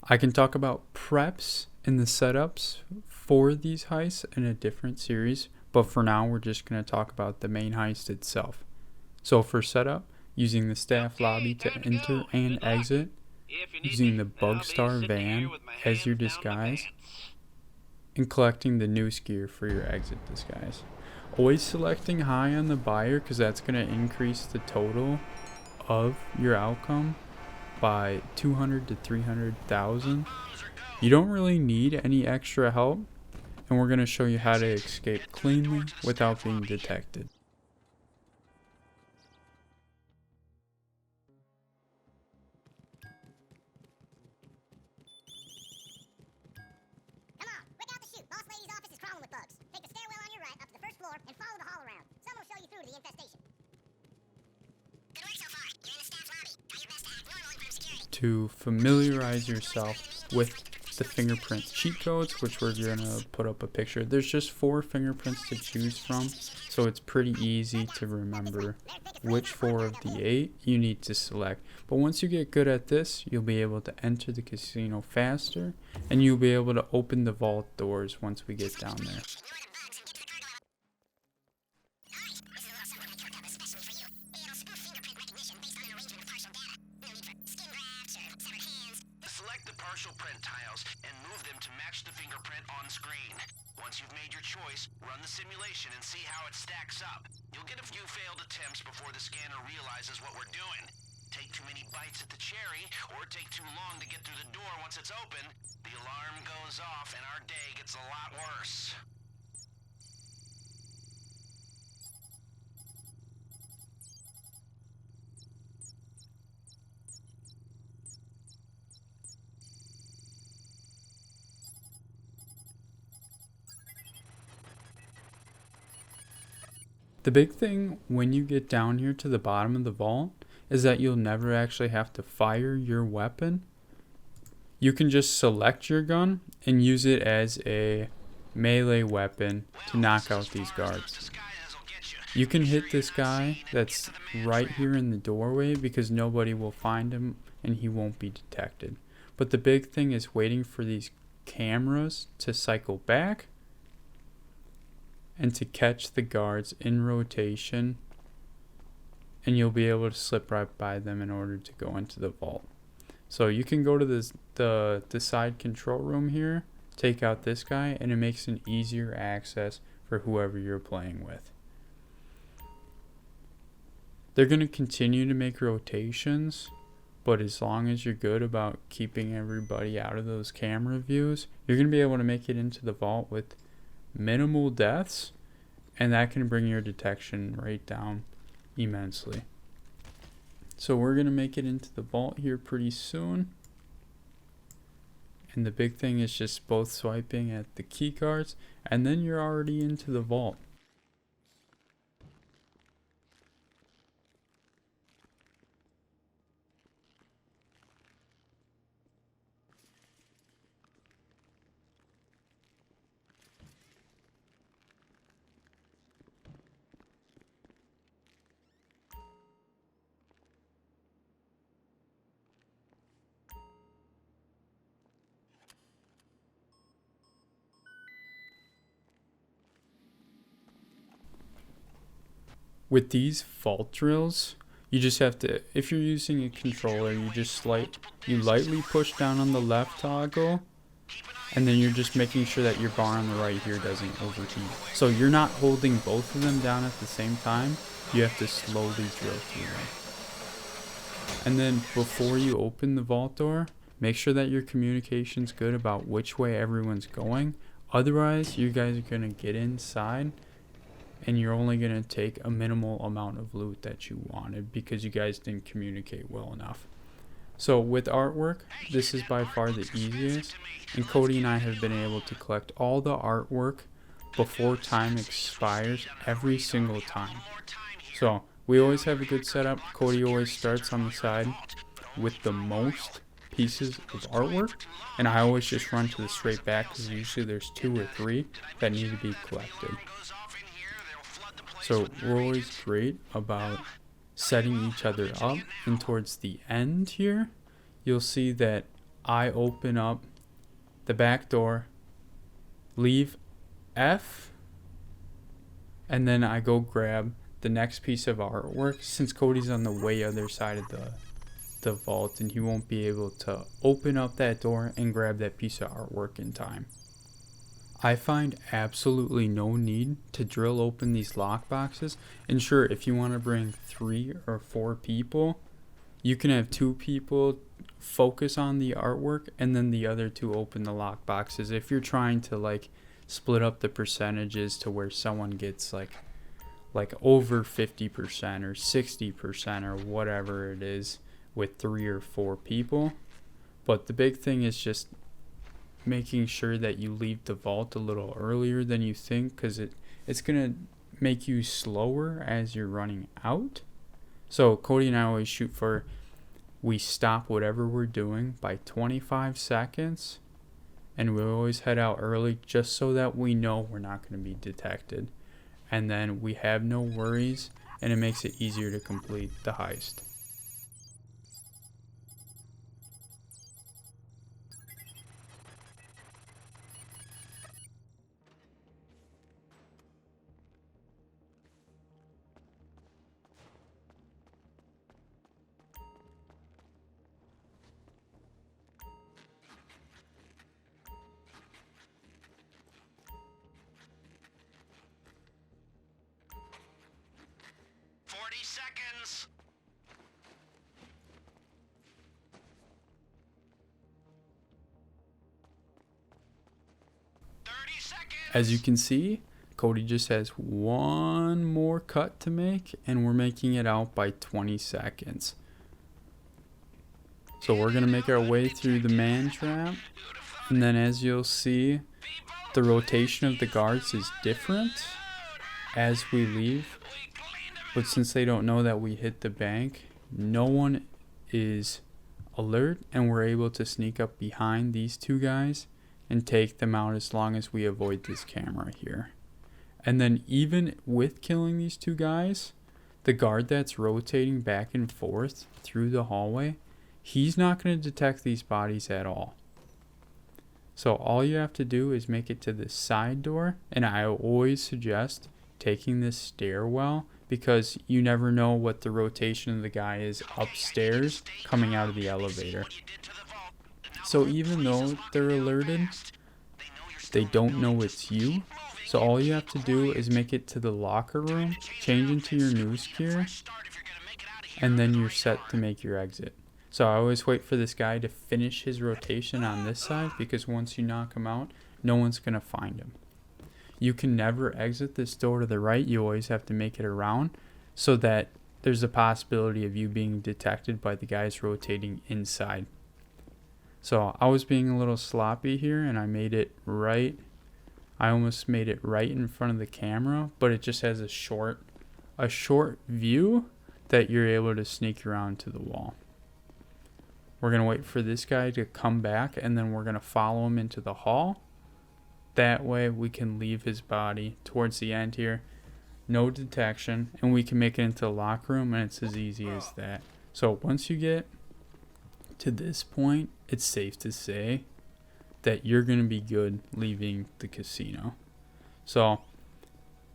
I can talk about preps and the setups for these heists in a different series, but for now we're just going to talk about the main heist itself. So for setup, using the staff lobby to enter and exit, using the Bugstar van as your disguise, and collecting the noose gear for your exit disguise. Always selecting high on the buyer because that's going to increase the total of your outcome by 200 to 300,000. You don't really need any extra help, and we're going to show you how to escape cleanly without being detected. Come on, quick out the chute. Boss lady's office is crawling with bugs. Take the stairwell on your right up to the first floor and follow the hall around. Someone will show you through to the infestation. Good work so far. You're in the staff lobby. Try your best to act normal in front of security. To familiarize yourself with the fingerprint cheat codes, which we're going to put up a picture. There's just 4 fingerprints to choose from, so it's pretty easy to remember which 4 of the 8 you need to select. But once you get good at this, you'll be able to enter the casino faster, and you'll be able to open the vault doors once we get down there. Select the partial print tiles and move them to match the fingerprint on screen. Once you've made your choice, run the simulation and see how it stacks up. You'll get a few failed attempts before the scanner realizes what we're doing. Take too many bites at the cherry, or take too long to get through the door once it's open, the alarm goes off and our day gets a lot worse. The big thing when you get down here to the bottom of the vault is that you'll never actually have to fire your weapon. You can just select your gun and use it as a melee weapon to knock out these guards. You can hit this guy that's right here in the doorway because nobody will find him and he won't be detected. But the big thing is waiting for these cameras to cycle back and to catch the guards in rotation, and you'll be able to slip right by them in order to go into the vault. So you can go to the side control room here, take out this guy, and it makes an easier access for whoever you're playing with. They're going to continue to make rotations, but as long as you're good about keeping everybody out of those camera views, you're going to be able to make it into the vault with minimal deaths, and that can bring your detection rate down immensely. So we're going to make it into the vault here pretty soon, and the big thing is just both swiping at the key cards, and then you're already into the vault. With these fault drills, you just have to, if you're using a controller, you lightly push down on the left toggle, and then you're just making sure that your bar on the right here doesn't overheat. So you're not holding both of them down at the same time, you have to slowly drill through them. And then before you open the vault door, make sure that your communication's good about which way everyone's going. Otherwise, you guys are going to get inside and you're only going to take a minimal amount of loot that you wanted because you guys didn't communicate well enough. So with artwork, this is by far the easiest, and Cody and I have been able to collect all the artwork before time expires every single time. So we always have a good setup. Cody always starts on the side with the most pieces of artwork, and I always just run to the straight back because usually there's 2 or 3 that need to be collected. So we're always great about setting each other up, and towards the end here, you'll see that I open up the back door, leave F, and then I go grab the next piece of artwork, since Cody's on the way other side of the vault and he won't be able to open up that door and grab that piece of artwork in time. I find absolutely no need to drill open these lock boxes. And sure, if you want to bring 3 or 4 people, you can have 2 people focus on the artwork and then the other 2 open the lock boxes. If you're trying to like split up the percentages to where someone gets like over 50% or 60% or whatever it is with 3 or 4 people. But the big thing is just making sure that you leave the vault a little earlier than you think, because it's gonna make you slower as you're running out. So Cody and I always shoot for, we stop whatever we're doing by 25 seconds and we always head out early just so that we know we're not going to be detected, and then we have no worries and it makes it easier to complete the heist. Seconds. As you can see, Cody just has one more cut to make and we're making it out by 20 seconds. So we're going to make our way through the man trap, and then as you'll see, the rotation of the guards is different as we leave. But since they don't know that we hit the bank, no one is alert and we're able to sneak up behind these 2 guys and take them out as long as we avoid this camera here. And then even with killing these 2 guys, the guard that's rotating back and forth through the hallway, he's not going to detect these bodies at all. So all you have to do is make it to the side door, and I always suggest taking this stairwell, because you never know what the rotation of the guy is upstairs coming out of the elevator. So even though they're alerted, they don't know it's you. So all you have to do is make it to the locker room, change into your news gear, and then you're set to make your exit. So I always wait for this guy to finish his rotation on this side, because once you knock him out, no one's going to find him. You can never exit this door to the right. You always have to make it around so that there's a possibility of you being detected by the guys rotating inside. So I was being a little sloppy here and I made it right. I almost made it right in front of the camera, but it just has a short view that you're able to sneak around to the wall. We're going to wait for this guy to come back, and then we're going to follow him into the hall. That way we can leave his body towards the end here. No detection, and we can make it into the locker room, and it's as easy as that. So once you get to this point, it's safe to say that you're going to be good leaving the casino. So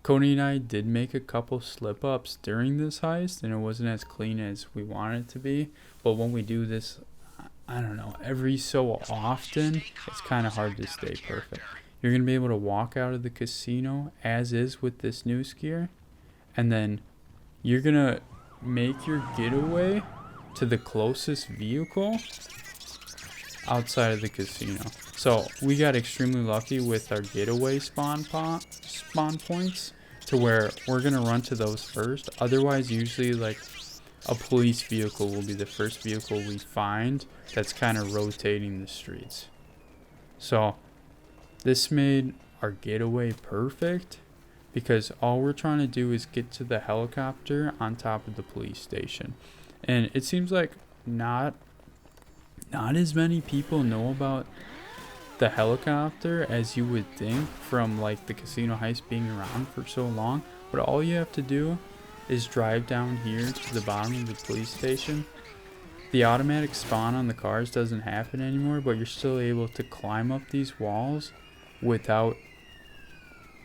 Cody and I did make a couple slip-ups during this heist, and it wasn't as clean as we wanted it to be. But when we do this, I don't know, every so often, it's kind of hard to stay perfect. You're going to be able to walk out of the casino as is with this news gear, and then you're going to make your getaway to the closest vehicle outside of the casino. So we got extremely lucky with our getaway spawn points to where we're going to run to those first. Otherwise, usually like a police vehicle will be the first vehicle we find that's kind of rotating the streets. So this made our getaway perfect, because all we're trying to do is get to the helicopter on top of the police station. And it seems like not as many people know about the helicopter as you would think from like the casino heist being around for so long. But all you have to do is drive down here to the bottom of the police station, the automatic spawn on the cars doesn't happen anymore, but you're still able to climb up these walls without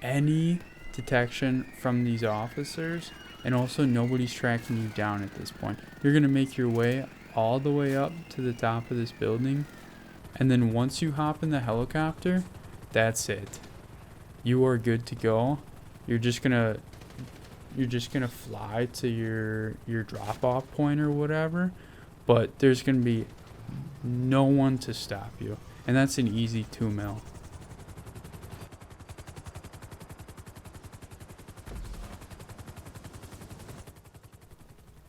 any detection from these officers, and also nobody's tracking you down at this point. You're gonna make your way all the way up to the top of this building, and then once you hop in the helicopter, that's it. You are good to go. You're just gonna fly to your drop off point or whatever, but there's gonna be no one to stop you, and that's an easy 2 mil.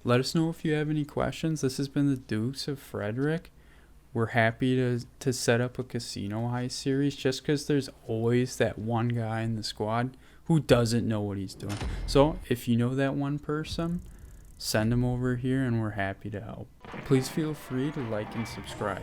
Let us know if you have any questions. This has been the Dukes of Frederick. We're happy to set up a casino heist series, just because there's always that one guy in the squad who doesn't know what he's doing. So if you know that one person, send them over here and we're happy to help. Please feel free to like and subscribe.